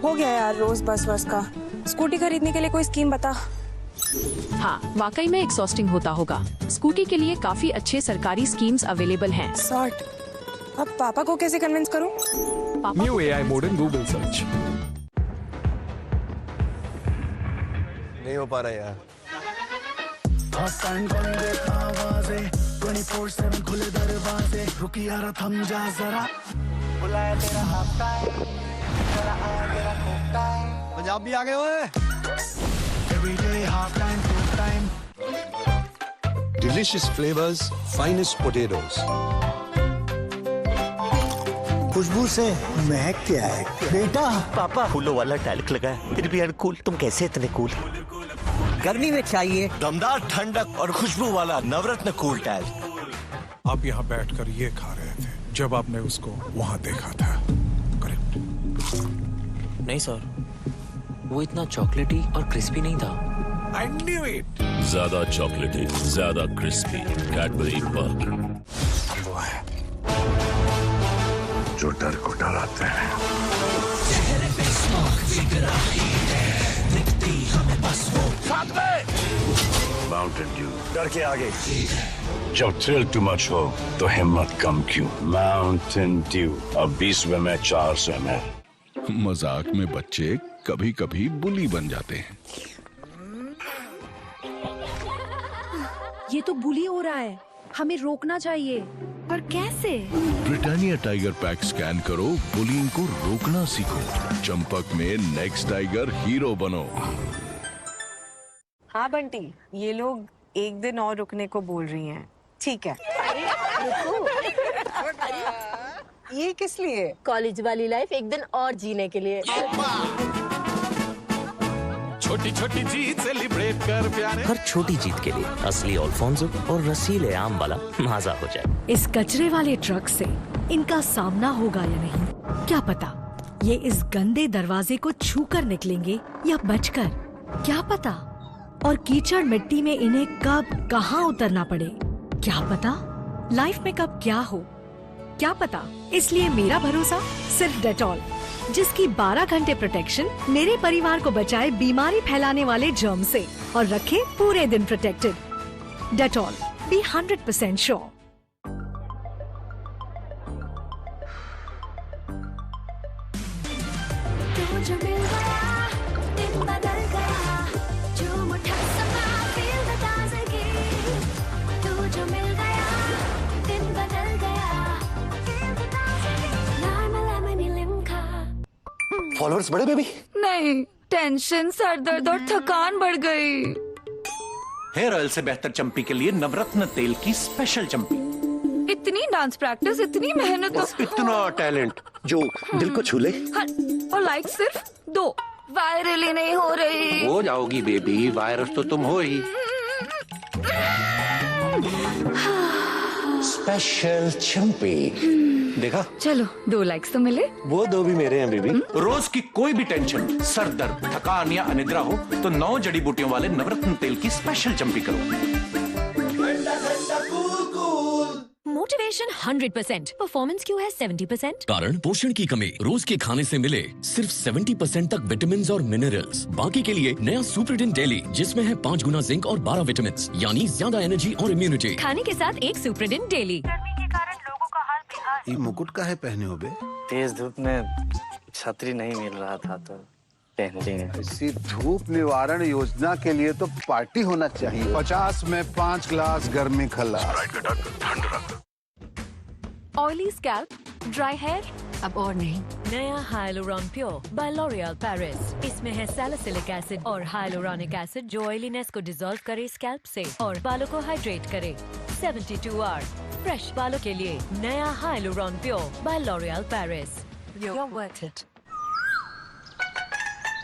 हो गया यार रोज बस बस का। स्कूटी खरीदने के लिए कोई स्कीम बता। हाँ, वाकई में एक्सॉस्टिंग होता होगा। स्कूटी के लिए काफी अच्छे सरकारी स्कीम्स अवेलेबल हैं। सॉर्ट। अब पापा को कैसे कन्विंस करूं? New AI mode in Google search. नहीं हो पा रहा यार। 24/7 खुले दरवाजे, रुक यार थम जा जरा, बुलाया तेरा हाफ टाइम, तेरा आया तेरा कोक टाइम, पंजाब भी आ गए ओए। everyday half time full time, Delicious flavors, finest potatoes. खुशबू से महक क्या है बेटा? पापा फूलों वाला टैल्क लगा है, फिर भी अनकूल। तुम कैसे इतने कूल? गर्मी में चाहिए दमदार ठंडक और खुशबू वाला नवरत्न कूल टैल्क। आप यहाँ बैठकर ये खा रहे थे जब आपने उसको वहाँ देखा था, करेक्ट? नहीं सर, वो इतना चॉकलेटी और क्रिस्पी नहीं था। I knew it. ज्यादा चॉकलेटी, ज्यादा क्रिस्पी, कैडबरी बर्ग। वो है जो डर को डराते हैं। माउंटेन ड्यू, डर के आगे जब थ्रिल टू मच हो तो हिम्मत कम क्यों? माउंटेन ड्यू, अब 20 में 400 ml। मजाक में बच्चे कभी कभी बुली बन जाते हैं। ये तो बुली हो रहा है, हमें रोकना चाहिए। पर कैसे? ब्रिटानिया टाइगर पैक स्कैन करो, बुलिंग को रोकना सीखो। चंपक में नेक्स्ट टाइगर हीरो बनो। हाँ बंटी, ये लोग एक दिन और रुकने को बोल रही हैं। ठीक है। ये किस लिए? कॉलेज वाली लाइफ एक दिन और जीने के लिए। छोटी छोटी जीत सेलिब्रेट कर प्यारे। हर छोटी जीत के लिए असली अल्फोंसो और रसीले आम वाला मजा हो जाए। इस कचरे वाले ट्रक से इनका सामना होगा या नहीं, क्या पता। ये इस गंदे दरवाजे को छूकर निकलेंगे या बचकर, क्या पता। और कीचड़ मिट्टी में इन्हें कब कहाँ उतरना पड़े, क्या पता। लाइफ में कब क्या हो, क्या पता। इसलिए मेरा भरोसा सिर्फ डेटॉल, जिसकी 12 घंटे प्रोटेक्शन मेरे परिवार को बचाए बीमारी फैलाने वाले जर्म से और रखे पूरे दिन protected. Dettol, be 100% sure. Followers बढ़े बेबी? नहीं, टेंशन, सर दर्द और थकान बढ़ गई। हेयर ऑयल से बेहतर चंपी के लिए नवरत्न तेल की स्पेशल चंपी। इतनी डांस प्रैक्टिस, इतनी मेहनत इतना टैलेंट जो दिल को छू ले। और लाइक सिर्फ 2। वायरल ही नहीं हो रही। हो जाओगी बेबी, वायरस तो तुम हो ही। स्पेशल चंपी देखा? चलो 2 लाइक्स तो मिले। वो 2 भी मेरे हैं बेबी। रोज की कोई भी टेंशन, सर दर्द, थकान या अनिद्रा हो तो 9 जड़ी बूटियों वाले नवरत्न तेल की स्पेशल चंपी करो। मोटिवेशन 100%, परफॉर्मेंस क्यों है 70%? कारण पोषण की कमी। रोज के खाने से मिले सिर्फ 70% तक विटामिन और मिनरल्स। बाकी के लिए नया सुप्रीडेंट डेली, जिसमें है 5 गुना जिंक और 12 विटामिन, यानी ज्यादा एनर्जी और इम्यूनिटी। खाने के साथ एक सुप्रीडेंट डेली। ये मुकुट काहे पहने हो बे? तेज धूप में छतरी नहीं मिल रहा था तो पहन लिए। इसी धूप निवारण योजना के लिए तो पार्टी होना चाहिए। 50 में 5 ग्लास गर्मी खल्लास। ऑयली स्कैल्प, ड्राई हेयर, अब और नहीं। नया hyaluron pure by L'Oreal Paris. इसमें है सैलिसिलिक एसिड और हाइलोरॉनिक एसिड जो ऑयलीनेस को डिसॉल्व करे स्कैल्प से और बालों को हाइड्रेट करे। 72 आवर फ्रेश बालों के लिए नया hyaluron pure by L'Oreal Paris. You're worth it।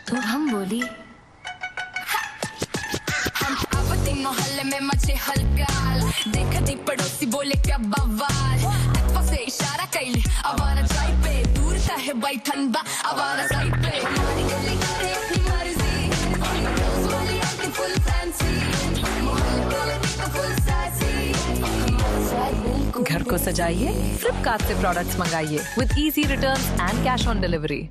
तो हम बोली मोहल्ले में मचे हलकाल, देखती पड़ोसी बोले क्या बवाल। से इशारा कैली आवारा जाई पे, दूर का है बैठन बा आवारा साइड पे। हमारी गली करे अपनी मर्जी, रोज वाली आके फुल फैंसी, मोहल्ले का फुल सासी। घर को सजाइए, फ्लिपकार्ट से प्रोडक्ट्स मंगाइए with easy returns and cash on delivery.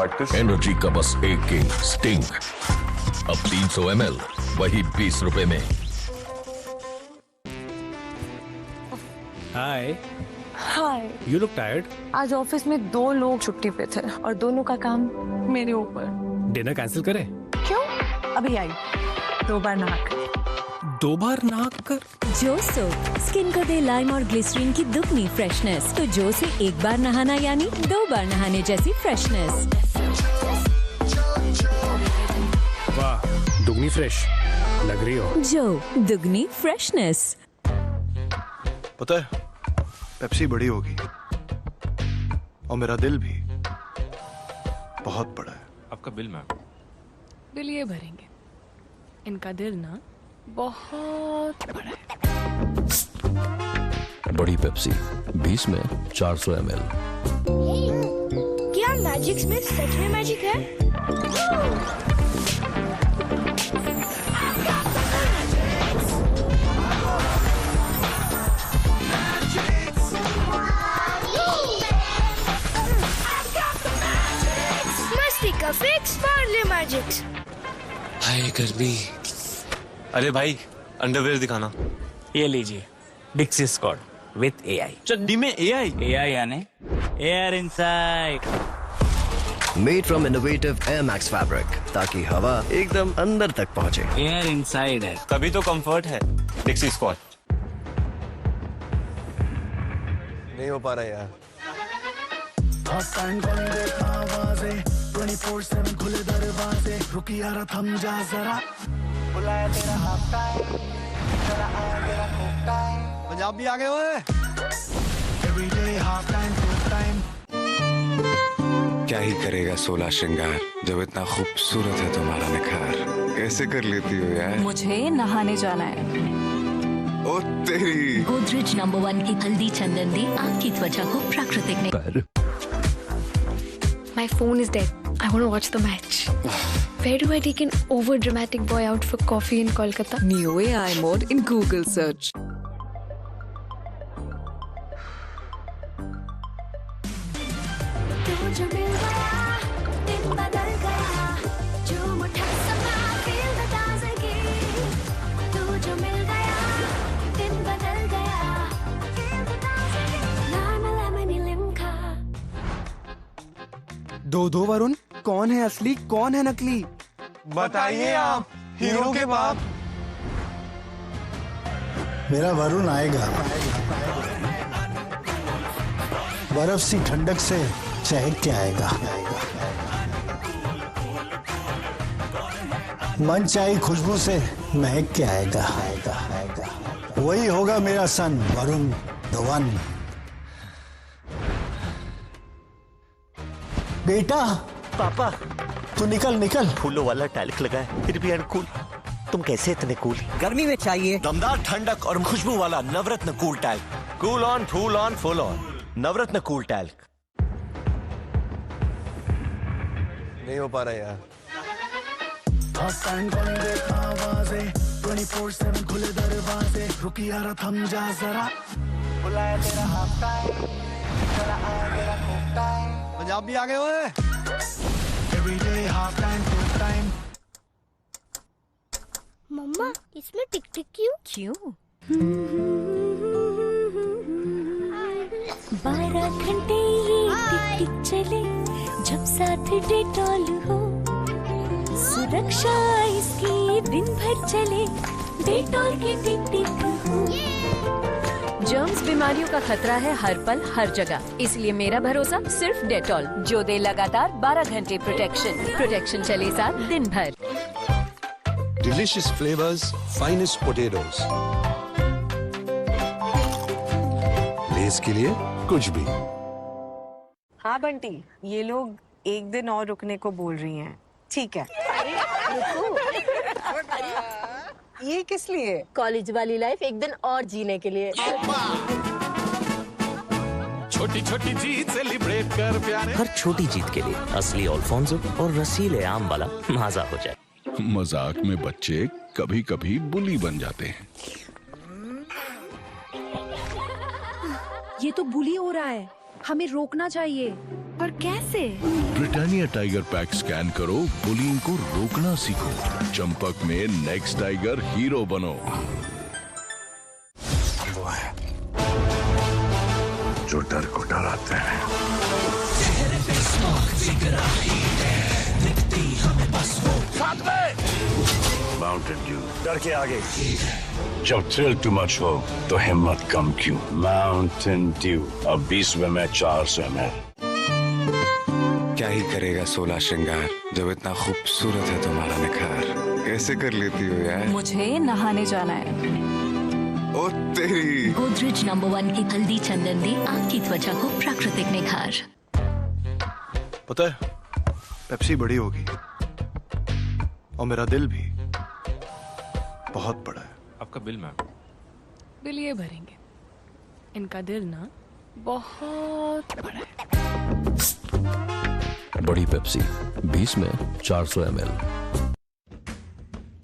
Energy का बस एक किंग स्टिंग, अब 300 ml वही 20 रुपए में। Hi. Hi. You look tired. आज ऑफिस में 2 लोग छुट्टी पे थे और दोनों का काम मेरे ऊपर। डिनर कैंसिल करें? क्यों? अभी आई 2 बार नहा कर। 2 बार नहा कर? जो सोप स्किन को दे लाइम और ग्लिसरीन की दुगनी फ्रेशनेस, तो जो से 1 बार नहाना यानी 2 बार नहाने जैसी फ्रेशनेस। वाह, दुगनी फ्रेश लग रही हो। जो दुगनी फ्रेशनेस। पता है पेप्सी बड़ी होगी और मेरा दिल भी बहुत बड़ा है। आपका बिल मैम? बिल ये भरेंगे, इनका दिल ना बहुत बड़ा है। बड़ी पेप्सी 20 में 400 ml। क्या मैजिक्स में सच में मैजिक है? मस्ती का फिक्स पार्ले मैजिक्स। हाय गर्मी। अरे भाई अंडरवेयर दिखाना। ये लीजिए डिक्सी स्कॉट विथ AI। चड्डी में AI? AI यानी air inside. Made from innovative Air Max fabric, ताकि हवा एकदम अंदर तक पहुँचे। एयर इनसाइड है, तभी तो कंफर्ट है। डिक्सी स्कॉट। नहीं हो पा रहा यार। 24/7 खुले दरवाजे, रुक यारा थम जा जरा, बुलाया तेरा हाफ टाइम, जरा आ तेरा फुल टाइम। पंजाब भी आ गए ओए। Everyday half time full time. क्या ही करेगा 16 श्रृंगार, जब इतना खूबसूरत है तुम्हारा निखार। कैसे कर लेती हो यार? मुझे नहाने जाना है। ओ तेरी। गोदरेज नंबर 1 की हल्दी चंदन दी आपकी त्वचा को प्राकृतिक में। My phone is dead. I want to watch the match. Where do I take an over-dramatic boy out for coffee in Kolkata? New AI mode in Google search. दो वरुण, कौन है असली कौन है नकली? बताइए आप हीरो के बाप। मेरा वरुण आएगा, बर्फ सी ठंडक से चहक के आएगा, मन चाही खुशबू से महक के आएगा। वही होगा मेरा सन वरुण द वन। बेटा। पापा। तू निकल। फूलों वाला टैलिक लगा है फिर भी अनकूल। तुम कैसे इतने कूल? गर्मी में चाहिए दमदार ठंडक और खुशबू वाला Navratna cool talc. Cool on, full on, full on, Navratna cool talc. नहीं हो पा रहा यार। 24/7 खुले दरवाजे, रुक यारा थम जा जरा, बुलाया तेरा हाफ टाइम, जरा आ तेरा फुल टाइम। पंजाब भी आ गए ओए। Everyday half time full time. मम्मा इसमें टिक टिक क्यों? 12 घंटे ये टिक टिक चले, जब साथ डेटॉल हो, सुरक्षा इसकी दिन भर चले, डेटॉल की टिक टिक हो। जर्म्स बीमारियों का खतरा है हर पल हर जगह, इसलिए मेरा भरोसा सिर्फ डेटॉल, जो दे लगातार 12 घंटे प्रोटेक्शन चले साथ दिन भर। Delicious flavors, finest potatoes. Less के लिए कुछ भी। हाँ बंटी, ये लोग एक दिन और रुकने को बोल रही हैं। ठीक है। ये किस लिए? कॉलेज वाली लाइफ एक दिन और जीने के लिए। छोटी छोटी जीत सेलिब्रेट कर प्यारे। हर छोटी जीत के लिए असली अल्फोंसो और रसीले आम वाला मजा हो जाए। मजाक में बच्चे कभी कभी बुली बन जाते हैं। ये तो बुली हो रहा है, हमें रोकना चाहिए। पर कैसे? ब्रिटानिया टाइगर पैक स्कैन करो, बुलिंग को रोकना सीखो। चंपक में नेक्स्ट टाइगर हीरो बनो। वो है जो डर को डराते हैं। माउंटेन ड्यू, डर के आगे जब थ्रिल टू मच हो तो हिम्मत कम क्यों। माउंटेन ड्यू अब 20 में 400 ml। क्या ही करेगा 16 श्रृंगार जब इतना खूबसूरत है तुम्हारा निखार। कैसे कर लेती हो यार। मुझे नहाने जाना है। ओ तेरी। गोदरेज नंबर 1 की हल्दी चंदन दी आपकी त्वचा को प्राकृतिक निखार। पता है पेप्सी बड़ी होगी और मेरा दिल भी बहुत बड़ा है। आपका बिल मैम। बिल ये भरेंगे, इनका दिल ना बहुत बड़ा है। बड़ी पेप्सी 20 में 400 ml।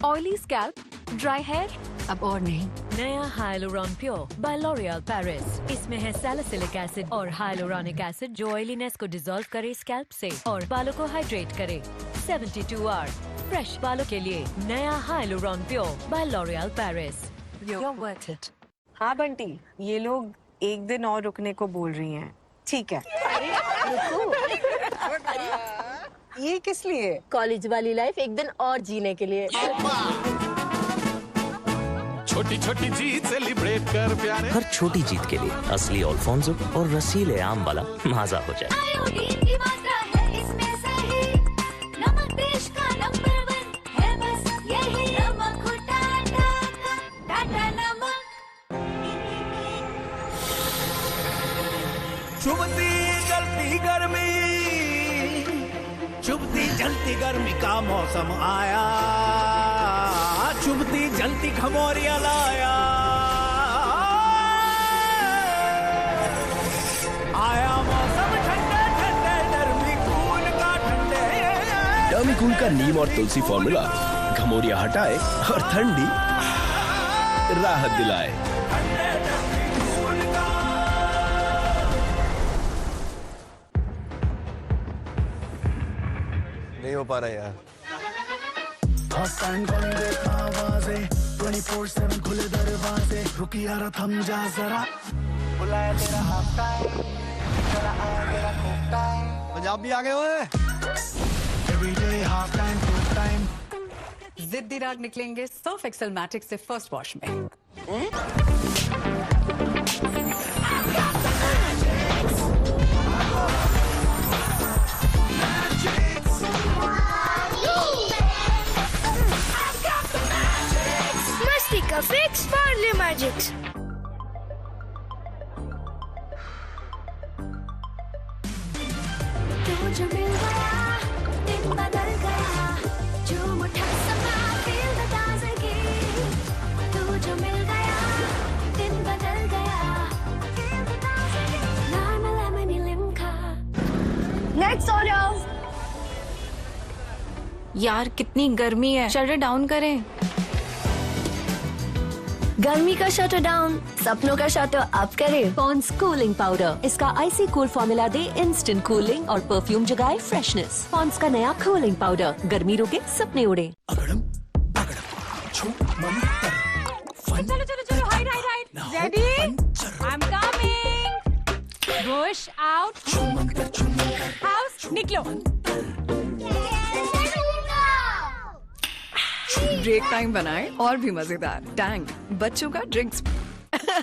Oily scalp, dry hair, अब और नहीं। नया hyaluron pure by L'Oreal Paris. इसमें है सैलिसिलिक एसिड और हाइलोरॉनिक एसिड जो ऑयलीनेस को डिसॉल्व करे स्कैल्प से और बालों को हाइड्रेट करे। 72 आवर फ्रेश बालों के लिए नया hyaluron pure by L'Oreal Paris. You're worth it. हाँ बंटी, ये लोग एक दिन और रुकने को बोल रही हैं। ठीक है। ये किस लिए? कॉलेज वाली लाइफ एक दिन और जीने के लिए। छोटी छोटी जीत सेलिब्रेट कर प्यारे। हर छोटी जीत के लिए असली अल्फोंसो और रसीले आम वाला माजा हो जाए। चुभती जलती गर्मी, चुभती जलती गर्मी का मौसम आया। चुभती जलती खमोरिया लाया। आया मौसम ठंडे ठंडे डर्मी कूल का ठंडे। डर्मी कूल का नीम और तुलसी फॉर्मूला घमौरिया हटाए और ठंडी राहत दिलाए। नहीं हो पा रहा यार। हॉटलाइन बंदे आवाजें 24/7 खुले दरवाजे। रुकी यार थम जा जरा। बुलाया तेरा हाफ टाइम, चला आया तेरा कोक टाइम। पंजाब भी आ गए ओए। Everyday half time Coke time. जिद्दी राग निकलेंगे सर्फ एक्सेल मैटिक से फर्स्ट वॉश में। मस्ती का फिक्स पार्ले मैजिक्स। जो मिल गया दिन बदल गया। जो मुठा समा दिल बता सके। तू जो मिल गया दिन बदल गया। लामा लेमनी लिम्का। Next order. यार कितनी गर्मी है, शटर डाउन करें। गर्मी का शटर डाउन, सपनों का शटर अप करे। पॉन्ड्स कूलिंग पाउडर, इसका आइसी कूल फॉर्मूला दे इंस्टेंट कूलिंग और परफ्यूम जगाए फ्रेशनेस। पॉन्ड्स का नया कूलिंग पाउडर, गर्मी रोके सपने उड़े। चलो चलो चलो, hide hide hide. Ready? I am coming. Push out. House निकलो। ब्रेक टाइम बनाए और भी मजेदार। टैंग बच्चों का ड्रिंक्स।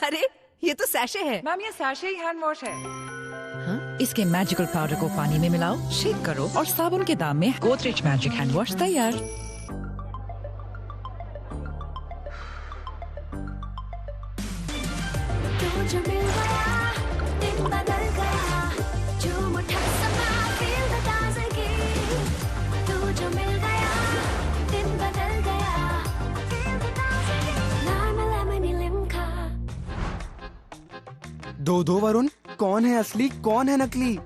अरे ये तो सैशे है। मैम ये सैशे ही हैंड वॉश है। इसके मैजिकल पाउडर को पानी में मिलाओ, शेक करो और साबुन के दाम में गोदरेज मैजिक हैंड वॉश तैयार। जो मिल गया दिन बदल गया। जो मुठा समा दिल बता सके। तू जो मिल गया दिन बदल गया। लामा लेमनी लिम्का। दो वरुण, कौन है असली कौन है नकली?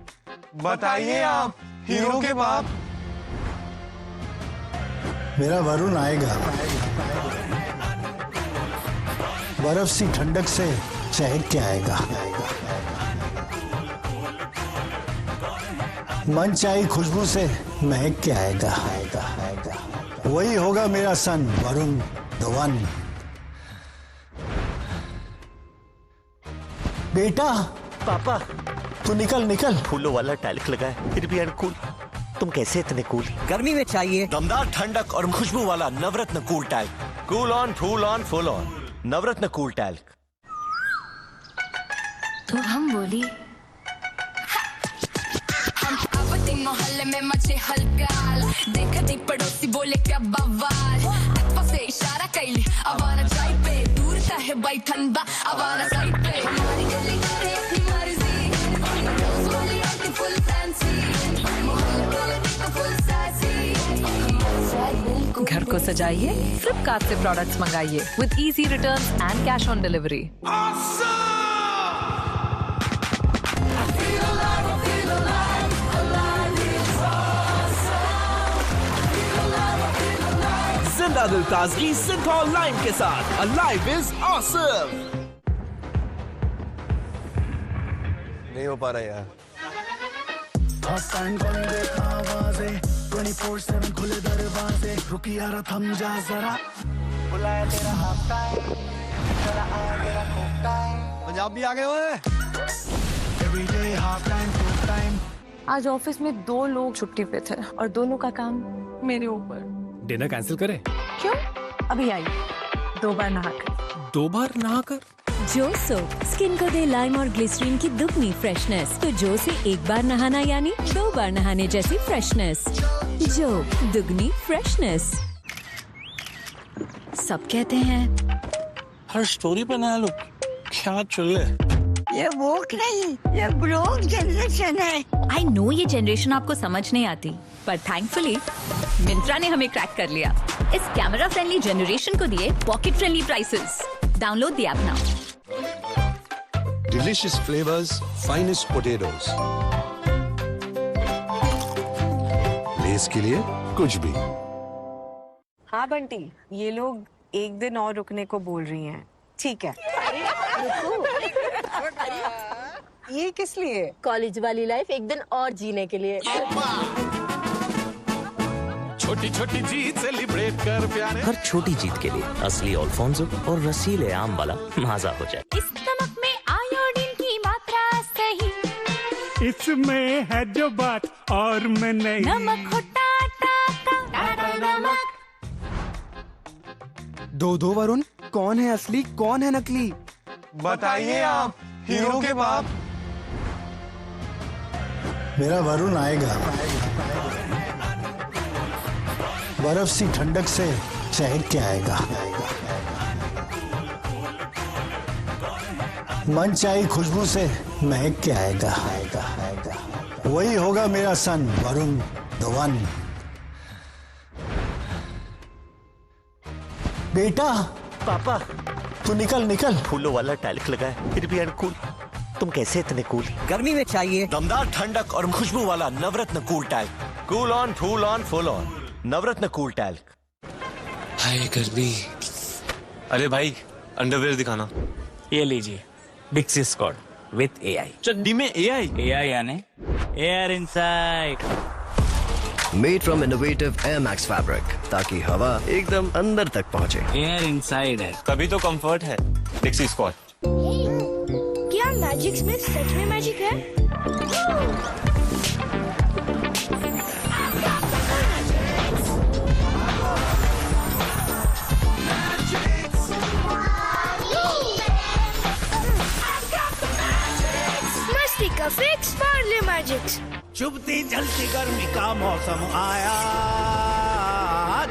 बताइए आप हीरो के बाप। मेरा वरुण आएगा। बर्फ सी ठंडक से चहक के आएगा। मनचाही खुशबू से महक के आएगा। वही होगा मेरा सन वरुण धवन। बेटा पापा तू निकल। फूलों वाला टैल्क लगा है फिर भी अनकूल। तुम कैसे इतने कूल? गर्मी में चाहिए दमदार ठंडक और खुशबू वाला Navratna cool talc. Cool on full on full on Navratna cool talc. तो हम बोली मोहल्ले में मचे हलकाल देखती पड़ोसी बोले क्या बवाल से इशारा कैली आवारा जाई पे दूर का है बैठन बा आवारा साइड पे हमारी गली करे अपनी मर्जी रोज वाली आती फुल फैंसी मोहल्ले वाले तो फुल सासी। घर को सजाइए फ्लिपकार्ट से प्रोडक्ट्स मंगाइए with easy returns and cash on delivery. जिंदा दिल ताजगी सिंथॉल लाइम के साथ अलाइव इज ऑसम। नहीं हो पा रहा यार। आवाजें 24/7 खुले दरवाजे रुकी यार थम जा जरा बुलाया तेरा हाफ टाइम जरा आ तेरा कोक टाइम। पंजाब भी आ गए ओए। Everyday half time Coke time. आज ऑफिस में 2 लोग छुट्टी पे थे और दोनों का काम मेरे ऊपर। डिनर कैंसिल करें? क्यों? अभी आई 2 बार नहाकर। 2 बार नहाकर? जो सोप स्किन को दे लाइम और ग्लिसरीन की दुगनी फ्रेशनेस। तो जो से 1 बार नहाना यानी 2 बार नहाने जैसी फ्रेशनेस। जो दुगनी फ्रेशनेस। सब कहते हैं हर स्टोरी पर नया लुक क्या चले। ये वोक नहीं, ये ब्रोक जनरेशन है। आई नो ये जनरेशन आपको समझ नहीं आती, पर थैंकफुली मिंत्रा ने हमें क्रैक कर लिया। इस कैमरा फ्रेंडली जनरेशन को दिए pocket friendly prices. Download the app now. Delicious flavors, finest potatoes. Less के लिए कुछ भी। हाँ बंटी, ये लोग 1 दिन और रुकने को बोल रही हैं। ठीक है। ये किस लिए? कॉलेज वाली लाइफ 1 दिन और जीने के लिए। छोटी छोटी जीत सेलिब्रेट कर प्यारे। हर छोटी जीत के लिए असली अल्फोंसो और रसीले आम वाला मजा हो जाए। इस नमक में आयोडीन की मात्रा सही, इसमें है जो बात और मैं नहीं। नमक हो टाटा नमक। दो वरुण, कौन है असली कौन है नकली? बताइए आप हीरो के बाप। मेरा वरुण आएगा। बर्फ सी ठंडक से चहक के आएगा। मनचाही खुशबू से महक के आएगा। वही होगा मेरा सन वरुण धवन। बेटा पापा तू निकल। फूलों वाला टैल्क लगा है फिर भी अनकूल। तुम कैसे इतने कूल? गर्मी में चाहिए दमदार ठंडक और खुशबू वाला Navratna cool talc. Cool on full on full on Navratna cool talc. हाय गर्मी। अरे भाई अंडरवेयर दिखाना। ये लीजिए डिक्सी स्कॉट विथ AI। चड्डी में AI यानी air inside. Made from innovative air max fabric ताकि हवा एकदम अंदर तक पहुंचे। एयर इनसाइड है तभी तो कंफर्ट है। डिक्सी स्कॉट। क्या मैजिक्स में सच में मैजिक है? मस्ती का फिक्स पार्ले मैजिक्स। चुभती जलती गर्मी का मौसम आया,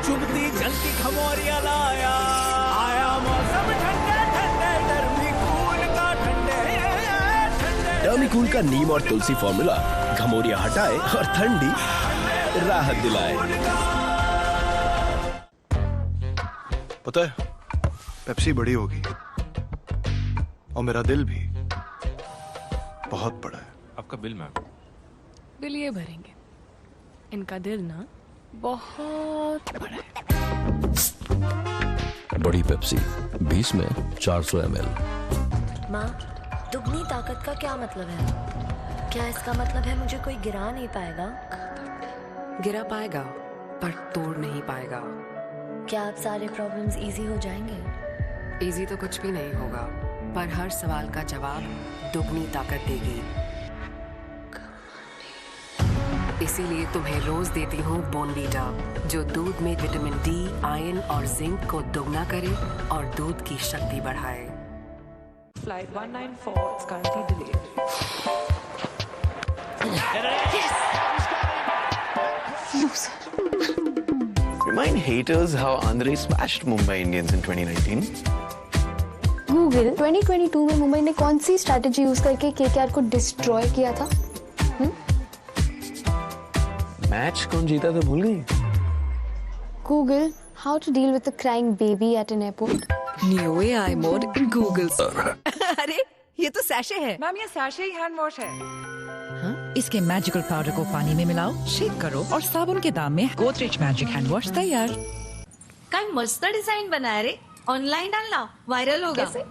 चुभती जलती खमोरिया लाया। आया मौसम ठंडे ठंडे गर्मी कूल का ठंडे। टर्मिकूल का नीम और तुलसी फॉर्मूला घमौरिया हटाए और ठंडी राहत दिलाए। पता है पेप्सी बड़ी होगी और मेरा दिल भी बहुत बड़ा है। आपका बिल मैम? बिल ये भरेंगे, इनका दिल ना बहुत बड़ा है। बड़ी पेप्सी 20 में 400 ml। माँ, दुगनी ताकत का क्या मतलब है? क्या इसका मतलब है मुझे कोई गिरा नहीं पाएगा? गिरा पाएगा पर तोड़ नहीं पाएगा। क्या आप सारे प्रॉब्लम्स इजी हो जाएंगे? इजी तो कुछ भी नहीं होगा, पर हर सवाल का जवाब दुगनी ताकत देगी। इसीलिए तुम्हें रोज देती हूँ बोनवीटा, जो दूध में विटामिन डी, आयरन और जिंक को दोगुना करे और दूध की शक्ति बढ़ाए। Flight 194 is currently delayed. Yes! Remind haters how Andre smashed Mumbai Indians in 2019. Google 2022 में मुंबई ने कौन सी स्ट्रैटेजी यूज करके केकेआर को डिस्ट्रॉय किया था? मैच कौन जीता था भूल गई? Google how to deal with a crying baby at an airport. New AI mode in Google. अरे ये तो सैशे है। मैम ये सैशे ही हैंड वॉश है। इसके मैजिकल पाउडर को पानी में मिलाओ, शेक करो और साबुन के दाम में गोदरेज मैजिक हैंड वॉश तैयार। काय मस्त डिजाइन बनाया रे, ऑनलाइन डालना वायरल होगा। कैसे?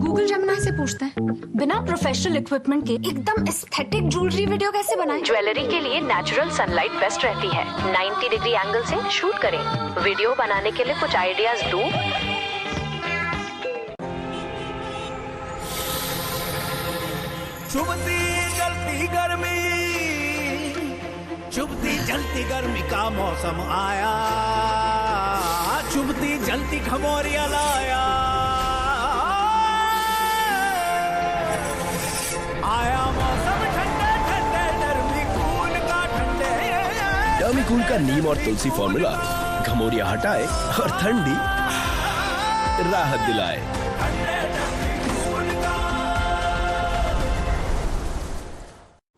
गूगल जेमिनी से पूछते हैं बिना प्रोफेशनल इक्विपमेंट के एकदम एस्थेटिक ज्वेलरी वीडियो कैसे बनाएं? ज्वेलरी के लिए नेचुरल सनलाइट बेस्ट रहती है। 90 डिग्री एंगल से शूट करें। वीडियो बनाने के लिए कुछ आइडियाज दूं? चुभती जलती गर्मी, चुभती जलती गर्मी का मौसम आया, चुभती जलती घमौरिया लाया, आया मौसम ठंडे ठंडे डर्मीकूल का ठंडे। डर्मीकूल का नीम और तुलसी फॉर्मूला घमौरिया हटाए और ठंडी राहत दिलाए।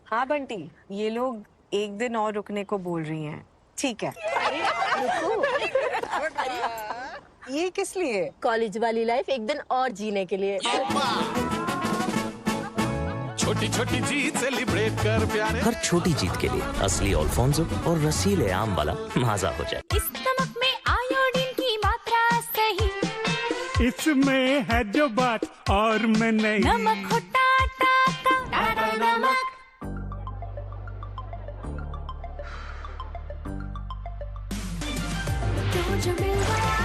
हाँ बंटी, ये लोग एक दिन और रुकने को बोल रही हैं। ठीक है। ये किस लिए? कॉलेज वाली लाइफ एक दिन और जीने के लिए। छोटी छोटी जीत सेलिब्रेट कर प्यारे। हर छोटी जीत के लिए असली अल्फोंसो और रसीले आम वाला माजा हो जाए। इस नमक में आयोडीन की मात्रा सही, इसमें है जो बात और मैं नहीं। नमक हो टाटा नमक। तू जो मिल गया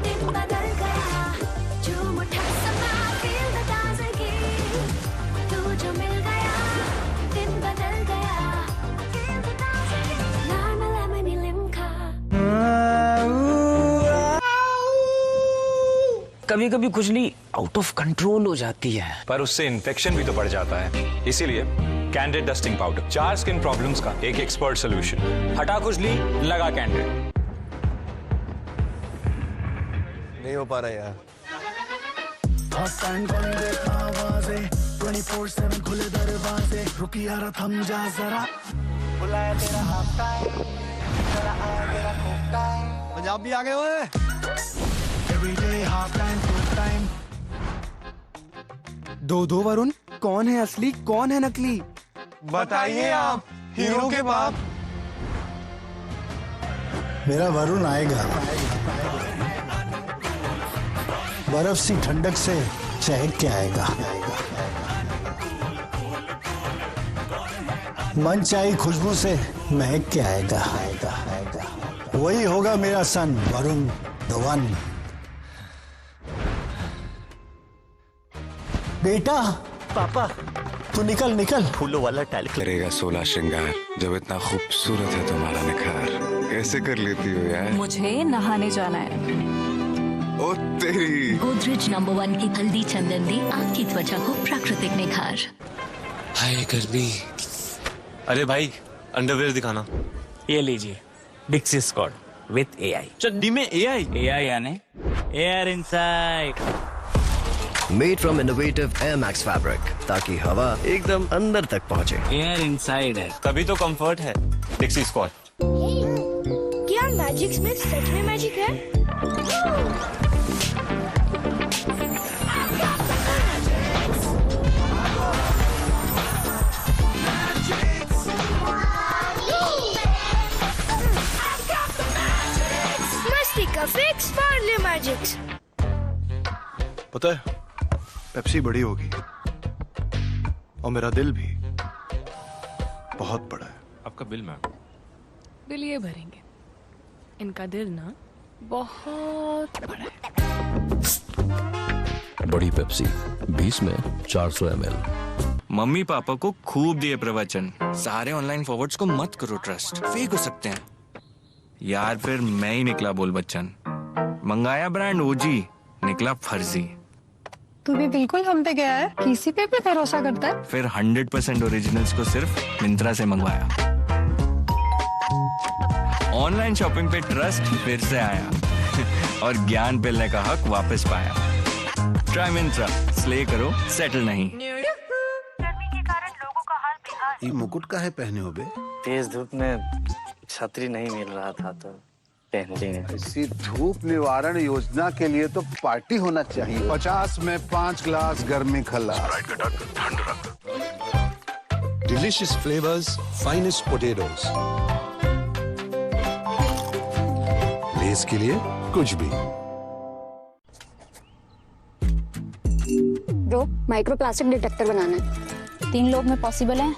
दिन बदल गया, जो मुठा समा दिल बता सके। तू जो मिल गया दिन बदल गया, दिल बता सके। लाना लेमनी लिमका। कभी कभी खुजली आउट ऑफ कंट्रोल हो जाती है, पर उससे इन्फेक्शन भी तो बढ़ जाता है। इसीलिए candid dusting powder, 4 skin problems का एक एक्सपर्ट सोल्यूशन। हटा खुजली, लगा कैंडिड। नहीं हो पा रहा यार। 24/7 खुले दरवाजे, रुकी यार थम जा जरा, बुलाया तेरा हाफ टाइम, तेरा आया तेरा हाफ टाइम। पंजाब भी आ गए ओए। Everyday half time full time. दो वरुण, कौन है असली कौन है नकली? बताइए आप, हीरो के बाप। मेरा वरुण आएगा, बर्फ सी ठंडक से चहक के आएगा, मनचाही खुशबू से महक के आएगा। वही होगा मेरा सन वरुण द वन। बेटा, पापा तू निकल। फूलों वाला टैलेंट करेगा 16 श्रृंगार, जब इतना खूबसूरत है तुम्हारा निखार। कैसे कर लेती हो यार? मुझे नहाने जाना है। ओ तेरी। गोदरेज नंबर 1 की हल्दी चंदन आपकी त्वचा को प्राकृतिक निखार। हाय गर्मी। अरे भाई, अंडरवेयर दिखाना। ये लीजिए, डिक्सी स्कॉट विद AI। चड्डी में AI यानी air inside. Made from innovative Air Max fabric, ताकि हवा एकदम अंदर तक पहुंचे। एयर इनसाइड है, तभी तो कंफर्ट है। डिक्सी स्क्वाड। क्या मैजिक में सच में मैजिक है? मस्ती का फिक्स पार्ले मैजिक्स। पता है, पेप्सी बड़ी होगी और मेरा दिल भी बहुत बड़ा है। आपका बिल मैम? बिल ये भरेंगे, इनका दिल ना बहुत बड़ा है। बड़ी पेप्सी 20 में 400 ml। मम्मी पापा को खूब दिए प्रवचन, सारे ऑनलाइन फॉरवर्ड्स को मत करो ट्रस्ट, फेक हो सकते हैं। यार फिर मैं ही निकला बोल बच्चन, मंगाया ब्रांड ओजी, निकला फर्जी। तू भी बिल्कुल हम पे गया है, किसी पे भी भरोसा करता है। फिर 100% ओरिजिनल्स को सिर्फ मिंत्रा से मंगवाया। ऑनलाइन शॉपिंग पे ट्रस्ट फिर से आया और ज्ञान मिलने का हक वापस पाया। ट्राई मिंत्रा, स्ले करो, सेटल नहीं। ये मुकुट काहे पहने हो बे? तेज धूप में छतरी नहीं मिल रहा था तो पहन लिए। इसी धूप निवारण योजना के लिए तो पार्टी होना चाहिए। 50 में 5 ग्लास गर्मी खल्लास। Delicious flavours, finest potatoes. Lay's के लिए कुछ भी। ब्रो, माइक्रोप्लास्टिक डिटेक्टर बनाना है। 3 लोग में पॉसिबल है?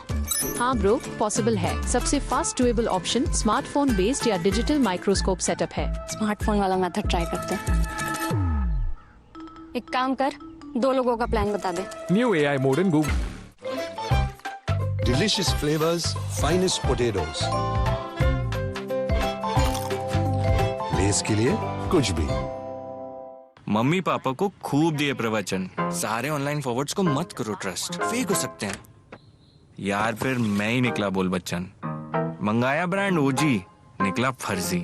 हाँ ब्रो, पॉसिबल है। सबसे fast doable option smartphone based या डिजिटल माइक्रोस्कोप सेटअप है। स्मार्टफोन वाला मेथड ट्राई करते हैं। एक काम कर, 2 लोगों का प्लान बता दे। New AI mode in Google. Delicious flavours, finest potatoes. Lay's के लिए कुछ भी। मम्मी पापा को खूब दिए प्रवचन, सारे ऑनलाइन फॉरवर्ड्स को मत करो ट्रस्ट, फेक हो सकते हैं। यार फिर मैं ही निकला बोल बच्चन, मंगाया ब्रांड ओजी, निकला फर्जी।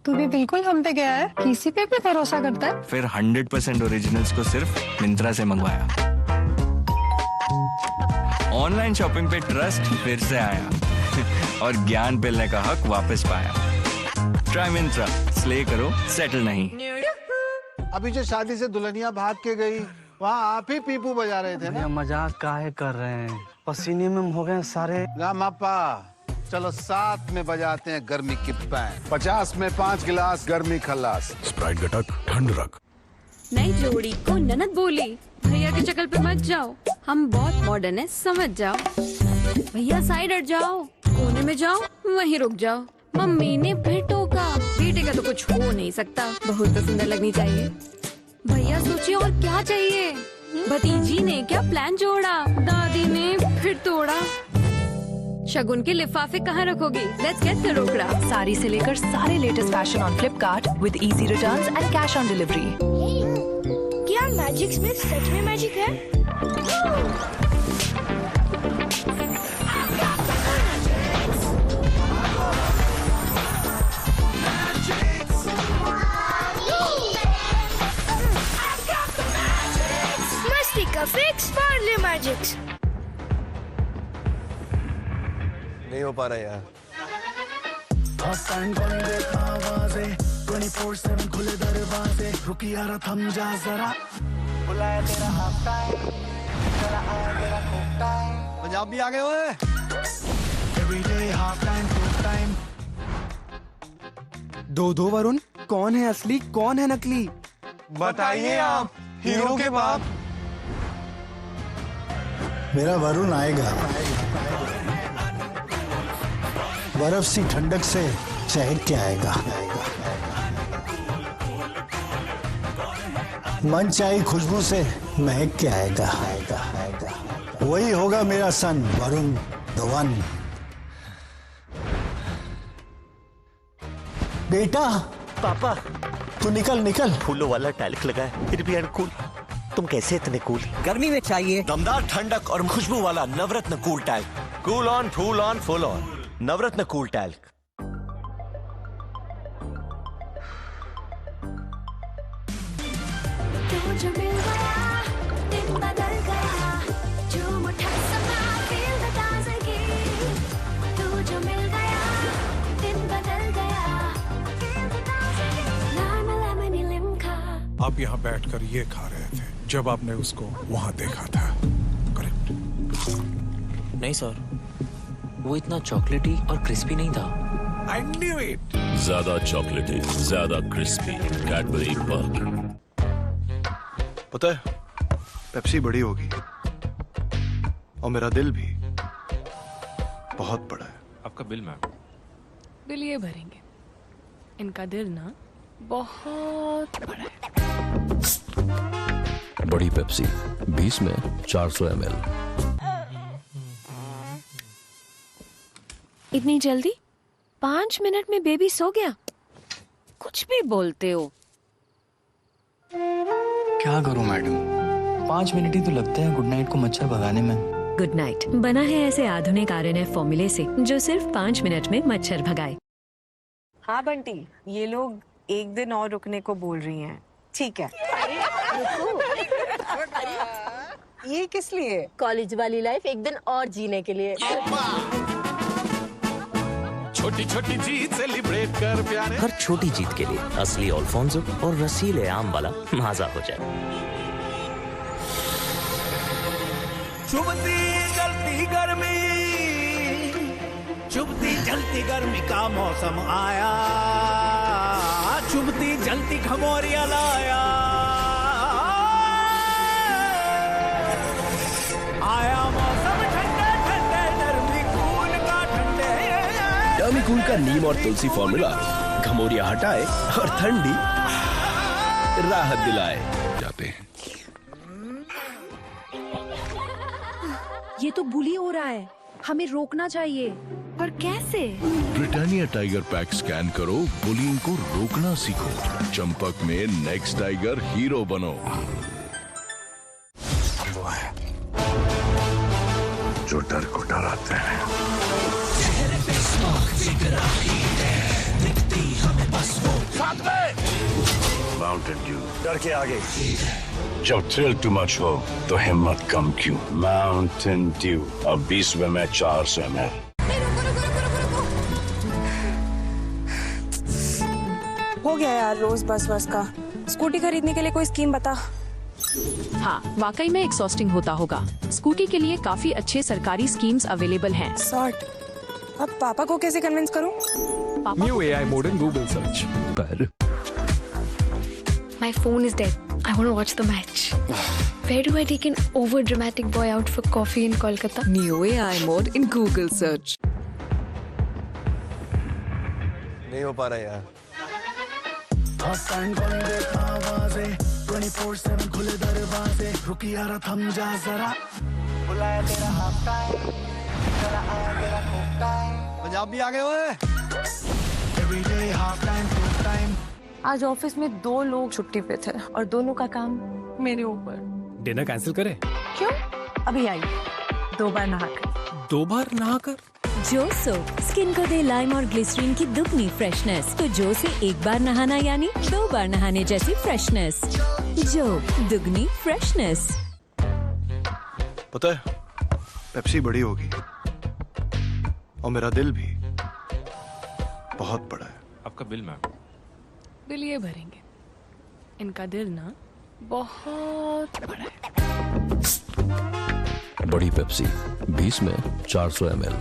तू भी बिल्कुल हम पे गया है, किसी पे भी भरोसा करता है। फिर 100% ओरिजिनल्स को सिर्फ मिंत्रा से मंगवाया। ऑनलाइन शॉपिंग पे ट्रस्ट फिर से आया और ज्ञान मिलने का हक वापस पाया। ट्राई मिंत्रा, स्ले करो, सेटल नहीं। अभी जो शादी से दुल्हनिया भाग के गई, वहाँ आप ही पीपू बजा रहे थे ना? मजाक काहे कर रहे हैं, पसीने में हो गए सारे। रामापा, चलो साथ में बजाते हैं गर्मी की बैंड। 50 में 5 गिलास गर्मी खल्लास। स्प्राइट गटक, ठंड रख। नई जोड़ी को ननद बोली, भैया की शक्ल पे मत जाओ, हम बहुत मॉडर्न है, समझ जाओ। भैया साइड हट जाओ, कोने में जाओ, वहीं रुक जाओ। मम्मी ने फिर टोका, बेटे का तो कुछ हो नहीं सकता, बहुत तो सुंदर लगनी चाहिए। भैया सोचिए और क्या चाहिए। भतीजी ने क्या प्लान जोड़ा, दादी ने फिर तोड़ा। शगुन के लिफाफे कहाँ रखोगी? लेट्स गेट द रोकड़ा। साड़ी से लेकर सारे latest fashion on Flipkart with easy returns and cash on delivery. क्या मैजिक्स में सच में मैजिक है? मस्ती का फिक्स, पार्ले मैजिक्स। नहीं हो पा रहा यार। 24/7 खुले दरवाजे, रुकी यार थम जा जरा। बुलाया तेरा हाफ टाइम, चला आया तेरा कोक टाइम। पंजाब भी आ गए ओए। Everyday half time, cook time। दो वरुण, कौन है असली, कौन है नकली? बताइए आप, हीरो के बाप। मेरा वरुण आएगा, बर्फ सी ठंडक से चहक के आएगा। मन चाही खुशबू से महक के आएगा। वही होगा मेरा सन, वरुण द वन। बेटा, पापा, तू निकल निकल। फूलों वाला टैल्क लगा है, फिर भी अनकूल। तुम कैसे इतने कूल? गर्मी में चाहिए दमदार ठंडक और खुशबू वाला Navratna cool talc. Cool on, full on, full on, Navratna cool talc. जो मिल गया, दिन बदल गया, जो मुठा समा feel the ताज़गी। तू जो मिल गया, दिन बदल गया, feel the ताज़गी। लाम लेमनी लिम्का। आप यहाँ बैठकर ये खा रहे थे जब आपने उसको वहाँ देखा था, करेक्ट? नहीं सर, वो इतना चॉकलेटी और क्रिस्पी नहीं था। I knew it. ज्यादा चॉकलेटी, ज्यादा क्रिस्पी, कैडबरी बग। पता है, पेप्सी बड़ी होगी और मेरा दिल भी बहुत बड़ा है। आपका बिल मैम। बिल ये भरेंगे, इनका दिल ना बहुत बड़ा है। बड़ी पेप्सी 20 में 400 ml। इतनी जल्दी? 5 मिनट में बेबी सो गया? कुछ भी बोलते हो। क्या करूं मैडम, 5 मिनट ही तो लगते हैं गुड नाइट को मच्छर भगाने में। गुड नाइट बना है ऐसे आधुनिक RNF फॉर्मूले से जो सिर्फ 5 मिनट में मच्छर भगाए। हाँ बंटी, ये लोग एक दिन और रुकने को बोल रही हैं। ठीक है। ये किस लिए? कॉलेज वाली लाइफ एक दिन और जीने के लिए। छोटी छोटी जीत सेलिब्रेट कर प्यारे। हर छोटी जीत के लिए असली अल्फोंसो और रसीले आम वाला माजा हो जाए। चुभती जलती गर्मी, चुभती जलती गर्मी का मौसम आया, चुभती जलती खमोरिया लाया, आया मौसम ठंडे ठंडे नरमी कूल का ठंडे। डर्मीकूल का नीम और तुलसी फॉर्मूला घमौरिया हटाए और ठंडी राहत दिलाए। जाते हैं। ये तो बुली हो रहा है, हमें रोकना चाहिए। पर कैसे? ब्रिटानिया टाइगर पैक स्कैन करो, बुलिंग को रोकना सीखो। चंपक में नेक्स्ट टाइगर हीरो बनो। वो है जो डर को डराते हैं। माउंटेन ड्यू डर के आगे। जब थ्रिल टू मच हो तो हिम्मत कम क्यों। माउंटेन ड्यू अब 20 में 400 ml। हो गया यार रोज बस का। स्कूटी खरीदने के लिए कोई स्कीम बता। हाँ, वाकई में एक्सॉस्टिंग होता होगा। स्कूटी के लिए काफी अच्छे सरकारी स्कीम्स अवेलेबल हैं। सॉर्ट। अब पापा को कैसे कन्विंस करूं? New AI mode in Google search पर। My phone is dead. I want to watch the match. Where do I take an over-dramatic boy out for coffee in Kolkata? New AI mode in Google search. नहीं हो पा रहा यार। 24/7 खुले दरवाजे, रुक यार थम जा जरा, बुलाया तेरा हाफ टाइम, चला आया तेरा कोक टाइम। पंजाब भी आ गए ओए। Everyday half time, full time। आज ऑफिस में 2 लोग छुट्टी पे थे और दोनों का काम मेरे ऊपर। डिनर कैंसिल करें? क्यों? अभी आई 2 बार नहाकर। 2 बार नहाकर? जो सोप स्किन को दे लाइम और ग्लिसरीन की दुगनी फ्रेशनेस, तो जो से एक बार नहाना यानी 2 बार नहाने जैसी फ्रेशनेस। जो दुगनी फ्रेशनेस। पता है पेप्सी बड़ी होगी और मेरा दिल भी बहुत बड़ा है। आपका बिल मैम। बिल ये भरेंगे, इनका दिल ना बहुत बड़ा है। बड़ी पेप्सी 20 में 400 ml।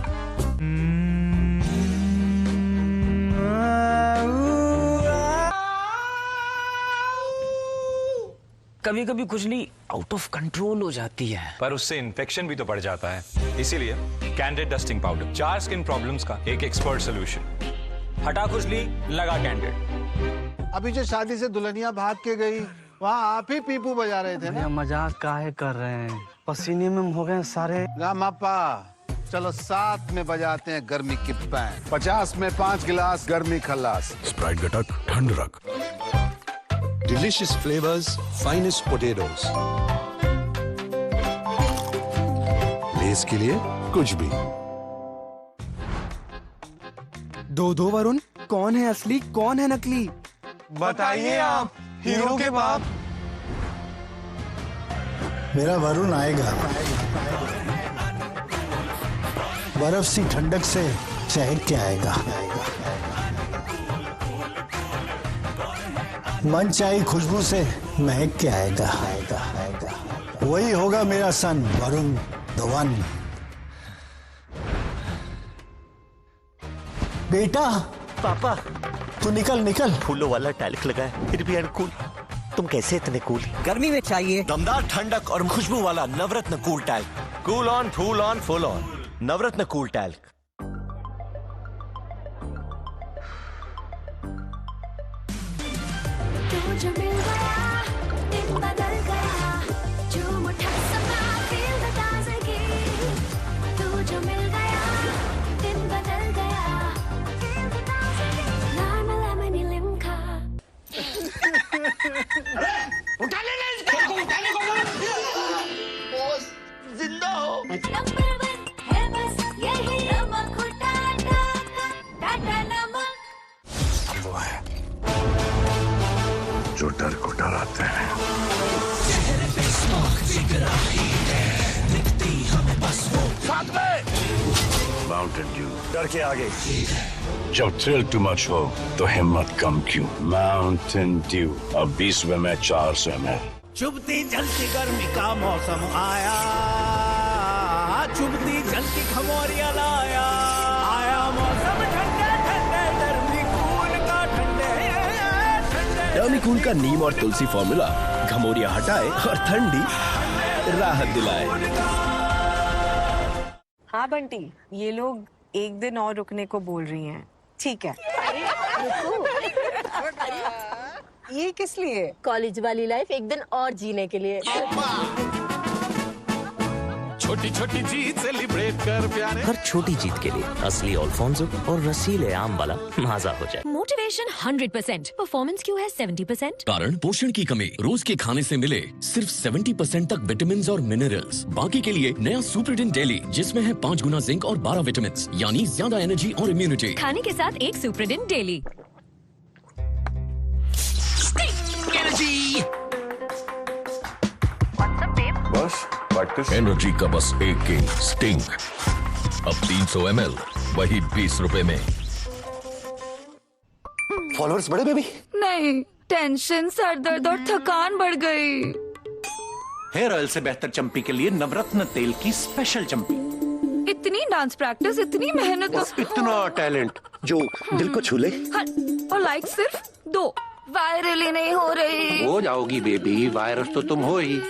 कभी कभी खुजली आउट ऑफ कंट्रोल हो जाती है, पर उससे इन्फेक्शन भी तो बढ़ जाता है। इसीलिए candid dusting powder, 4 skin problems का एक एक्सपर्ट सोल्यूशन। हटा खुजली, लगा कैंडिड। अभी जो शादी से दुल्हनिया भाग के गई, वहाँ आप ही पीपू बजा रहे थे ना। मजाक काहे कर रहे हैं, पसीने में हो गए सारे। रामापा चलो साथ में बजाते हैं गर्मी की बैंड। 50 में 5 गिलास गर्मी खलास। स्प्राइट घटक ठंड रख। Delicious flavors, finest potatoes. Less के लिए कुछ भी। दो वरुण, कौन है असली कौन है नकली? बताइए आप हीरो के बाप। मेरा वरुण आएगा, बर्फ सी ठंडक से चहक के आएगा, मन चाही खुशबू से महक के आएगा। वही होगा मेरा सन वरुण द वन। बेटा पापा तू निकल निकल। फूलों वाला टैलिक लगा है फिर भी अनकूल। तुम कैसे इतने कूल? गर्मी में चाहिए दमदार ठंडक और खुशबू वाला Navratna cool talc. Cool on, full on, full on, Navratna cool talc. जो मिल गया दिन बदल गया, जो मुठा समा फील द ताज़गी। तू जो मिल गया दिन बदल गया, फील द ताज़गी। लामा लेमनी लिम्का। उठा लेना इसको, उठाने को बोल। जिंदा हो। नंबर 1 है बस यही नमक टाटा, टाटा नमक। वो है जो डर को डराते हैं। माउंटेन ड्यू, डर के आगे। जब थ्रिल टू मच हो तो हिम्मत कम क्यों? माउंटेन ड्यू अब 20 में 400 ml। चुभती जलती गर्मी का मौसम आया, चुभती जलती खमोरिया लाया, आया मौसम ठंडे ठंडे गर्मी कूल का ठंडे ठंडे। डर्मीकूल का नीम और तुलसी फॉर्मूला घमौरियां हटाए और ठंडी राहत दिलाए। हाँ बंटी, ये लोग एक दिन और रुकने को बोल रही हैं। ठीक है। ये किस लिए? कॉलेज वाली लाइफ एक दिन और जीने के लिए। छोटी छोटी जीत सेलिब्रेट कर प्यारे। हर छोटी जीत के लिए असली अल्फोंसो और रसीले आम वाला मजा हो जाए। मोटिवेशन 100%, परफॉर्मेंस क्यों है 70%? कारण पोषण की कमी। रोज के खाने से मिले सिर्फ 70% तक विटामिन और मिनरल्स। बाकी के लिए नया सुप्रीडेंट डेली, जिसमें है 5 गुना जिंक और 12 विटामिन, यानी ज्यादा एनर्जी और इम्यूनिटी। खाने के साथ एक सुप्रीडेंट डेली। बस प्रैक्टिस। एनर्जी का बस एक गेम, स्टिंग। अब 300 ml, वही 20 रुपए में। फॉलोअर्स बढ़े बेबी? नहीं, टेंशन, सर दर्द और थकान बढ़ गई। हेयर ऑयल से बेहतर चंपी के लिए नवरत्न तेल की स्पेशल चंपी। इतनी डांस प्रैक्टिस, इतनी मेहनत। इतना टैलेंट जो दिल को छू ले। और लाइक सिर्फ 2। वायरल ही नहीं हो रही। हो जाओगी बेबी, वायरस तो तुम हो ही।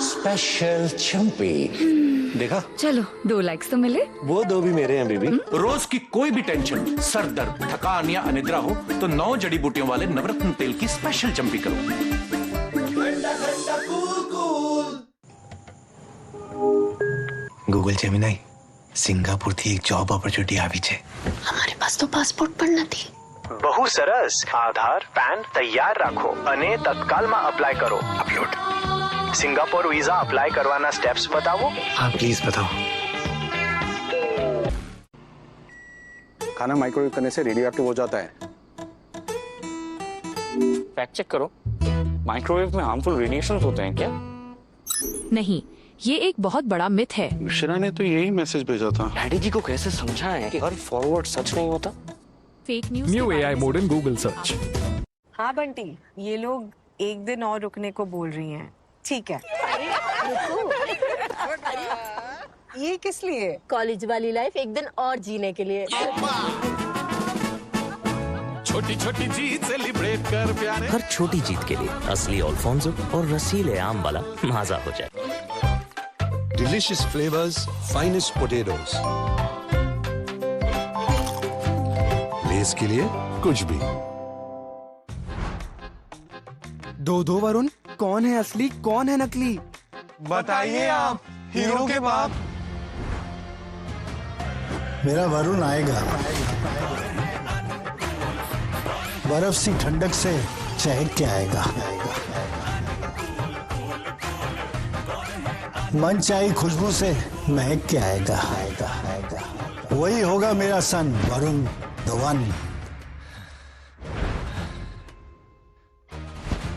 स्पेशल चंपी देखा? चलो 2 लाइक्स तो मिले। वो 2 भी मेरे हैं बेबी। रोज की कोई भी टेंशन, सर दर्द, थकान या अनिद्रा हो तो 9 जड़ी बूटियों वाले नवरत्न तेल की स्पेशल चंपी करो। गूगल जेमिनाई, सिंगापुर थी एक जॉब ऑपर्च्युनिटी આવી છે। हमारे पास तो पासपोर्ट પણ નથી। બહુ સરસ। આધાર પેન તૈયાર રાખો અને તત્કાલમાં અપ્લાય કરો। અપલોડ। સિંગાપોર વીઝા અપ્લાય કરવાના સ્ટેપ્સ बताओ। हाँ प्लीज बताओ। खाना माइक्रोवेव करने से रेडियो एक्टिव हो जाता है। फैक्ट चेक करो, माइक्रोवेव में हार्मफुल रेडिएशंस होते हैं क्या? नहीं, ये एक बहुत बड़ा मिथ है। शिरा ने तो यही मैसेज भेजा था। डैडी जी को कैसे समझाएं कि हर फॉरवर्ड सच नहीं होता? Fake news. New AI mode in Google search. हाँ बंटी, ये लोग एक दिन और रुकने को बोल रही हैं। ठीक है। ये किस लिए? कॉलेज वाली लाइफ एक दिन और जीने के लिए। छोटी छोटी जीत सेलिब्रेट कर प्यारे। हर छोटी जीत के लिए असली अल्फोंसो और रसीले आम वाला मजा हो जाए। Delicious flavors, finest potatoes. Less के लिए कुछ भी। दो वरुण, कौन है असली, कौन है नकली? बताइए आप, हीरो के बाप। मेरा वरुण आएगा, बर्फ सी ठंडक से चहक के आएगा, मन चाही खुशबू से महक के आएगा। वही होगा मेरा सन वरुण द वन।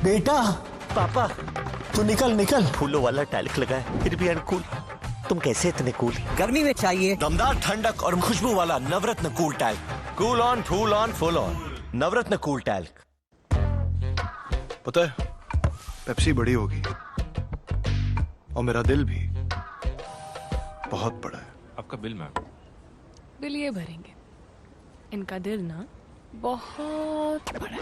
बेटा। पापा। तू निकल निकल। फूलों वाला टैल्क लगा है, फिर भी अनकूल। तुम कैसे इतने कूल? गर्मी में चाहिए दमदार ठंडक और खुशबू वाला Navratna cool talc. Cool on, full on, full on, Navratna cool talc. पता है, पेप्सी बड़ी होगी और मेरा दिल भी बहुत बड़ा है। आपका बिल मैम? बिल ये भरेंगे, इनका दिल ना बहुत बड़ा है।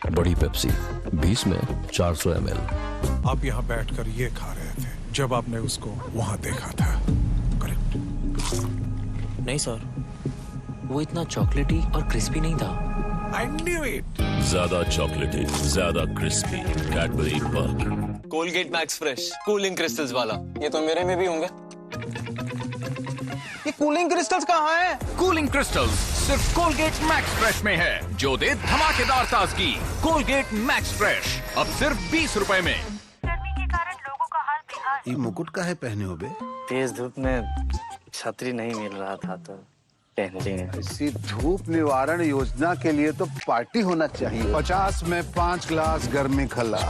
बड़ी पेप्सी 20 में 400 ml। आप यहाँ बैठकर ये खा रहे थे जब आपने उसको वहां देखा था, करेक्ट? नहीं सर, वो इतना चॉकलेटी और क्रिस्पी नहीं था। I knew it. ज्यादा चॉकलेटी, ज्यादा crispy, Cadbury bug. Colgate max fresh cooling crystals वाला, ये तो मेरे में भी होंगे। ये कूलिंग क्रिस्टल्स कहाँ है? कूलिंग क्रिस्टल्स सिर्फ कोलगेट मैक्स फ्रेश में है, जो दे धमाकेदार ताजगी। कोलगेट मैक्स फ्रेश अब सिर्फ 20 रुपए में। गर्मी के कारण लोगों का हाल बेहाल। ये मुकुट काहे पहने हो बे? तेज धूप में छतरी नहीं मिल रहा था तो पहन लिए। इसी धूप निवारण योजना के लिए तो पार्टी होना चाहिए। 50 में 5 ग्लास गर्मी खल्लास।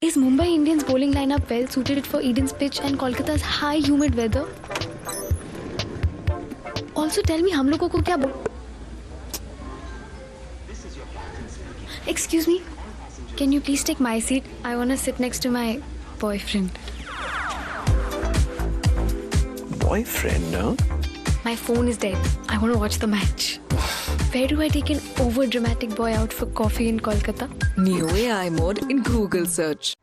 Is Mumbai Indians bowling lineup well suited for Eden's pitch and Kolkata's high humid weather? Also tell me, हम लोगों को क्या Excuse me, can you please take my seat? I want to sit next to my boyfriend. Boyfriend, no? My phone is dead. I want to watch the match. Where do I take an over-dramatic boy out for coffee in Kolkata? New AI mode in Google search.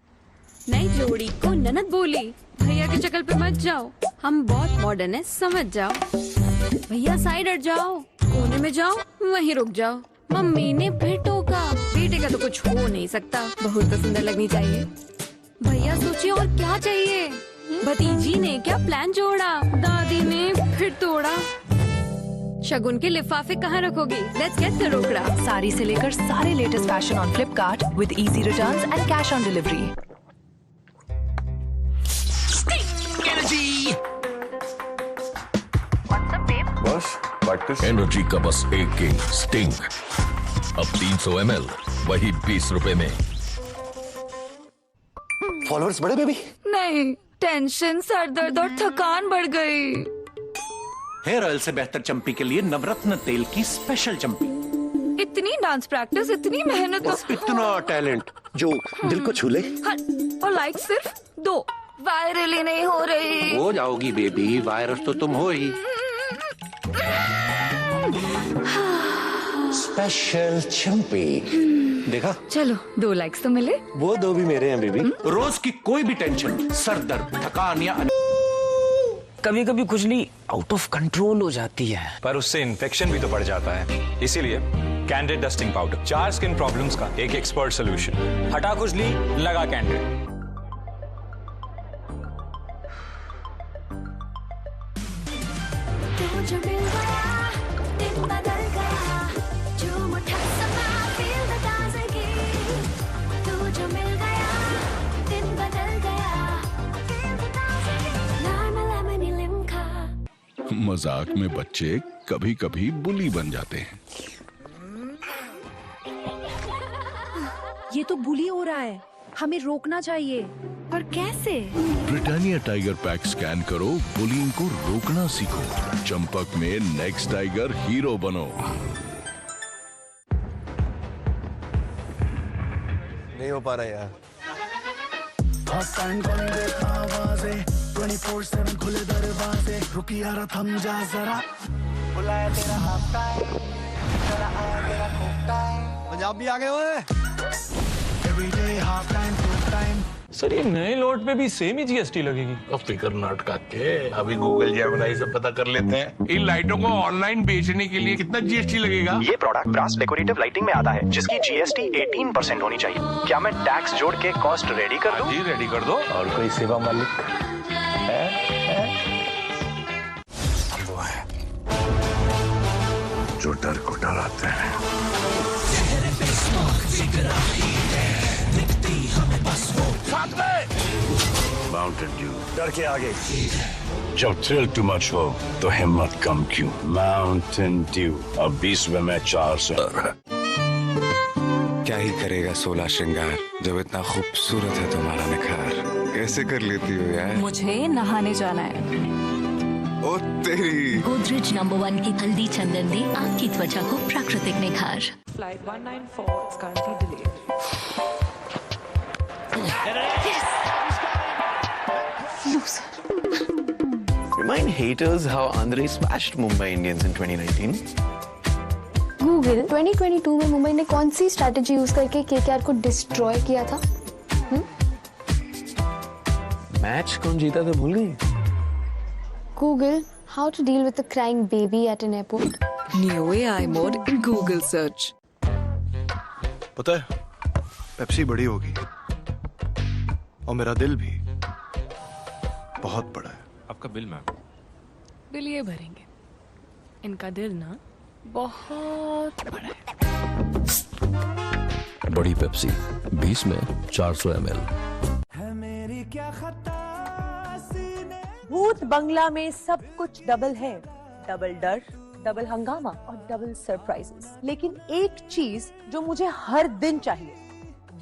नई जोड़ी को ननद बोली, भैया की शक्ल पे मत जाओ, हम बहुत मॉडर्न है, समझ जाओ। भैया साइड हट जाओ, कोने में जाओ, वहीं रुक जाओ। मम्मी ने फिर टोका, बेटे का तो कुछ हो नहीं सकता, बहू तो सुंदर लगनी चाहिए। भैया सोचिए और क्या चाहिए? भतीजी ने क्या प्लान जोड़ा, दादी ने फिर तोड़ा। शगुन के लिफाफे कहाँ रखोगी? Let's get the रोकड़ा। साड़ी से लेकर सारे latest fashion on Flipkart with easy returns and cash on delivery। बस प्रैक्टिस एनर्जी का बस एक किंग स्टिंग, अब 300 ml वही 20 रुपए में। फॉलोअर्स बढ़े बेबी? नहीं, टेंशन, सर दर्द और थकान बढ़ गई। हेयर ऑयल से बेहतर चंपी के लिए नवरत्न तेल की स्पेशल चंपी। इतनी डांस प्रैक्टिस, इतनी मेहनत और इतना टैलेंट जो दिल को छू ले। और लाइक सिर्फ 2, वायरल ही नहीं हो रही। हो जाओगी बेबी, वायरस तो तुम हो ही। स्पेशल चंपी देखा? चलो 2 लाइक्स तो मिले। वो 2 भी मेरे हैं बेबी। रोज की कोई भी टेंशन, सर दर्द, थकान या कभी कभी खुजली आउट ऑफ कंट्रोल हो जाती है, पर उससे इन्फेक्शन भी तो बढ़ जाता है। इसीलिए candid dusting powder, 4 skin problems का एक एक्सपर्ट सोल्यूशन। हटा खुजली, लगा कैंडिड। मजाक में बच्चे कभी कभी बुली बन जाते हैं। ये तो बुली हो रहा है, हमें रोकना चाहिए। पर कैसे? ब्रिटानिया टाइगर पैक स्कैन करो, बुलिंग को रोकना सीखो। चंपक में नेक्स्ट टाइगर हीरो बनो। नहीं हो पा रहा यार। 24/7 खुले दरवाजे, रुकी यारा थम जा जरा, बुलाया तेरा हाफ टाइम, चला आया तेरा कोक टाइम। पंजाब भी आ गए हुए। Everyday half time, Coke time. Sir ये नए नोट पे भी सेम ही जीएसटी लगेगी? फिकर नॉट का के अभी गूगल जेमिनी से पता कर लेते हैं। इन लाइटों को ऑनलाइन बेचने के लिए कितना जीएसटी लगेगा? ये प्रोडक्ट ब्रास डेकोरेटिव लाइटिंग में आता है, जिसकी जीएसटी 18% होनी चाहिए। क्या मैं टैक्स जोड़ के कॉस्ट रेडी कर दूं? जी रेडी कर दो। और कोई सेवा मालिक वो है जो डर को डराते हैं। माउंटेन ड्यू डर के आगे। जब थ्रिल टू मच हो तो हिम्मत कम क्यों? माउंटेन ड्यू अब 20 में 400। क्या ही करेगा 16 श्रृंगार, जब इतना खूबसूरत है तुम्हारा निखार। कैसे कर लेती हो यार? मुझे नहाने जाना है। ओ तेरी। गोदरेज नंबर 1 की हल्दी चंदन दे आपकी त्वचा को प्राकृतिक निखार। Flight 194 is currently delayed. Remind haters how Andre smashed Mumbai Indians in 2019. Google 2022 में मुंबई ने कौन सी स्ट्रैटेजी यूज करके केकेआर को डिस्ट्रॉय किया था? मैच कौन जीता था भूल गई? Google how to deal with a crying baby at an airport. New AI mode in Google search. पता है पेप्सी बड़ी होगी और मेरा दिल भी बहुत बड़ा है. आपका बिल मैम. बिल ये भरेंगे. इनका दिल ना बहुत बड़ा है. बड़ी पेप्सी 20 में 400 ml. भूत बंगला में सब कुछ डबल है. डबल डर, डबल हंगामा और डबल सरप्राइजेस. लेकिन एक चीज जो मुझे हर दिन चाहिए,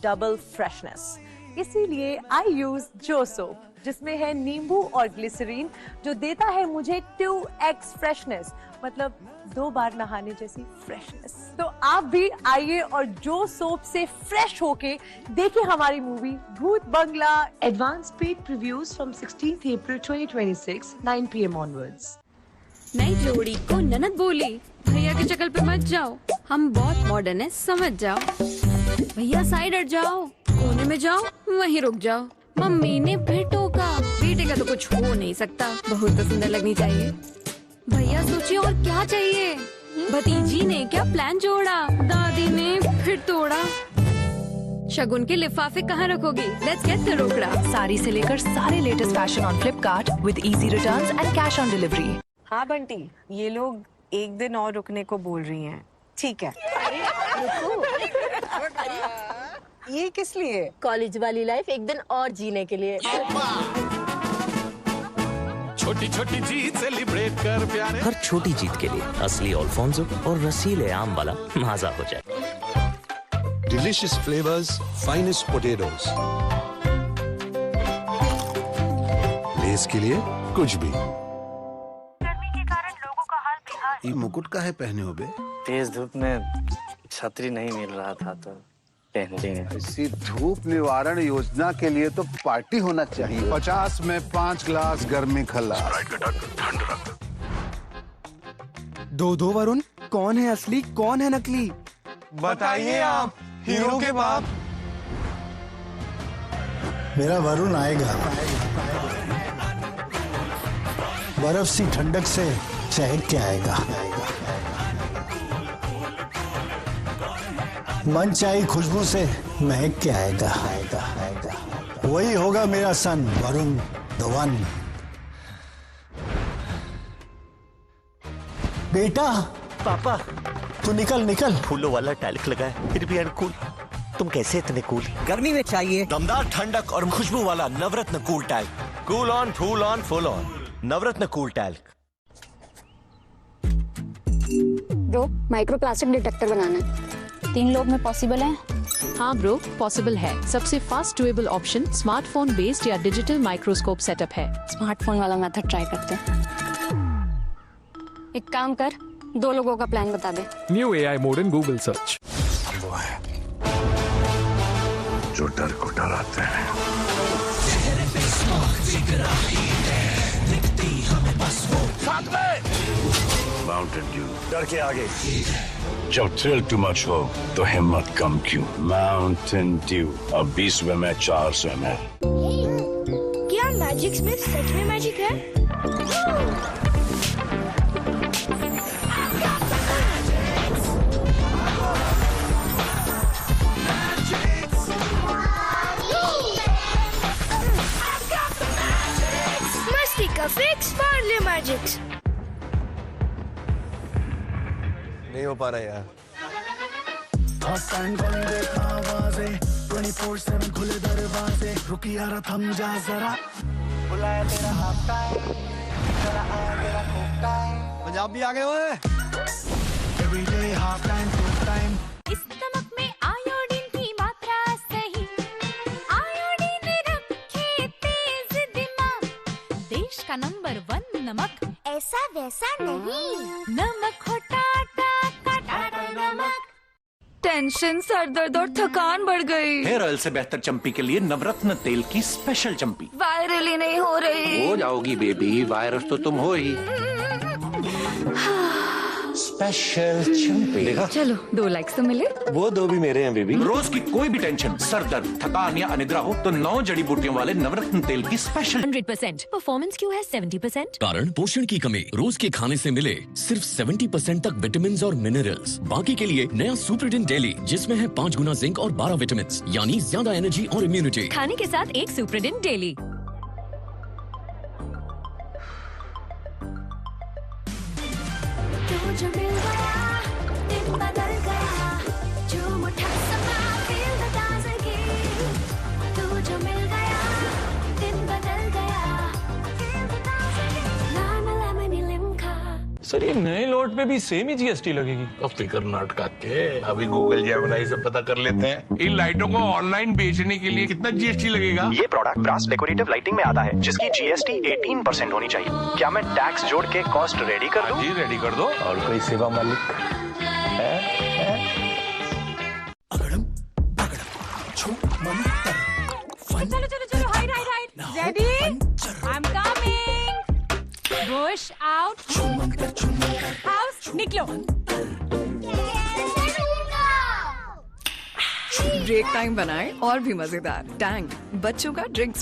डबल फ्रेशनेस. इसीलिए आई यूज जो सोप जिसमें है नींबू और ग्लिसरीन, जो देता है मुझे 2x फ्रेशनेस, मतलब 2 बार नहाने जैसी फ्रेशनेस. तो आप भी आइए और जो सोप से फ्रेश होके देखिए हमारी मूवी भूत बंगला. Advanced paid previews from 16th April 2026, 9 PM onwards. नई जोड़ी को ननद बोली, भैया की शक्ल पे मत जाओ, हम बहुत मॉडर्न है समझ जाओ. भैया साइड हट जाओ, कोने में जाओ वहीं रुक जाओ. मम्मी ने फिर टोका, बेटे का तो कुछ हो नहीं सकता, बहू तो सुंदर लगनी चाहिए. भैया सोचिए और क्या चाहिए. भतीजी ने क्या प्लान जोड़ा, दादी ने फिर तोड़ा. शगुन के लिफाफे कहाँ रखोगी? लेट्स गेट द रोकड़ा. साड़ी से लेकर सारे latest fashion on Flipkart with easy returns and cash on delivery. हाँ बंटी, ये लोग एक दिन और रुकने को बोल रही हैं. ठीक है. ये किस लिए? कॉलेज वाली लाइफ एक दिन और जीने के लिए. छोटी छोटी जीत सेलिब्रेट कर प्यारे. हर छोटी जीत के लिए असली अल्फोंसो और रसीले आम वाला मजा हो जाए. Delicious flavors, finest potatoes. Less के लिए कुछ भी. ये मुकुट का है पहने हो बे? तेज धूप में छतरी नहीं मिल रहा था तो पहन लिए. इसी धूप निवारण योजना के लिए तो पार्टी होना चाहिए. 50 में 5 ग्लास गर्मी खल्लास. ठंड रख. दो वरुण, कौन है असली कौन है नकली? बताइए आप, हीरो के बाप. मेरा वरुण आएगा. बर्फ सी ठंडक से चहक के आएगा. मन चाही खुशबू से महक के आएगा. वही होगा मेरा सन वरुण द वन. बेटा. पापा. तू निकल निकल. फूलों वाला टैल्क लगा है फिर भी अनकूल. तुम कैसे इतने कूल? गर्मी में चाहिए दमदार ठंडक और खुशबू वाला Navratna cool talc. Cool on full on full on Navratna cool talc. Bro, microplastic detector बनाना है. 3 लोग में पॉसिबल है? हाँ ब्रो, पॉसिबल है. सबसे fast doable option smartphone based या डिजिटल माइक्रोस्कोप सेटअप है. स्मार्टफोन वाला मेथड ट्राई करते हैं. एक काम कर, 2 लोगों का प्लान बता दे. New AI mode in Google search. वो है जो डर को डराते हैं. Mountain Dew. डर के आगे जब थ्रिल टू मच हो तो हिम्मत कम क्यों. माउंटेन ड्यू अब 20 में 400 ml. क्या मैजिक्स में सच में मैजिक है? मस्ती का फिक्स पार्ले मैजिक्स. नहीं हो पा रहा यार. 24/7 खुले दरवाजे. रुकी यार थम जा जरा. बुलाया तेरा हाफ टाइम, चला आया तेरा कोक टाइम. पंजाब भी आ गए ओए. Everyday half time, cook time. इस नमक में आयोडीन की मात्रा सही, आयोडीन रखे तेज दिमाग. देश का नंबर 1 नमक, ऐसा वैसा नहीं. नमक हो टाटा का टाटा नमक. टेंशन, सर दर्द और थकान बढ़ गई. हेयर ऑयल से बेहतर चंपी के लिए नवरत्न तेल की स्पेशल चंपी. वायरल ही नहीं हो रही. हो जाओगी बेबी, वायरस तो तुम हो ही. स्पेशल चंपी। देखा? चलो 2 लाइक्स तो मिले। वो 2 भी मेरे हैं बेबी। रोज की कोई भी टेंशन, सर दर्द, थकान या अनिद्रा हो तो 9 जड़ी बूटियों वाले नवरत्न तेल की स्पेशल 100%। परफॉर्मेंस क्यों है 70%? कारण पोषण की कमी। रोज के खाने से मिले सिर्फ 70% तक विटामिन और मिनरल्स। बाकी के लिए नया सुप्रीडेंट डेली, जिसमें है 5 गुना जिंक और 12 विटामिन, यानी ज्यादा एनर्जी और इम्यूनिटी। खाने के साथ एक सुप्रीडेंट डेली। जो मिल गया दिन बदल गया, जो मुठा समा फील द ताज़गी। तू जो मिल गया दिन बदल गया, फील द ताज़गी। लाना लेमनी लिमका। सर ये नए लॉट पे भी सेम ही जीएसटी लगेगी? अब फिक्र नाटक के अभी गूगल जेमिनी से पता कर लेते हैं इन लाइटों को ऑनलाइन बेचने के लिए कितना जीएसटी लगेगा। ये प्रोडक्ट ब्रास डेकोरेटिव लाइटिंग में आता है, जिसकी जीएसटी 18% होनी चाहिए। क्या मैं टैक्स जोड़ के कॉस्ट रेडी कर दूं? जी रेडी कर दो। और कोई सेवा मालिक चलो चलो चलो, hide hide hide. Ready? I am coming. Push out. House निकलो। ब्रेक टाइम बनाए और भी मजेदार। टैंग, बच्चों का ड्रिंक्स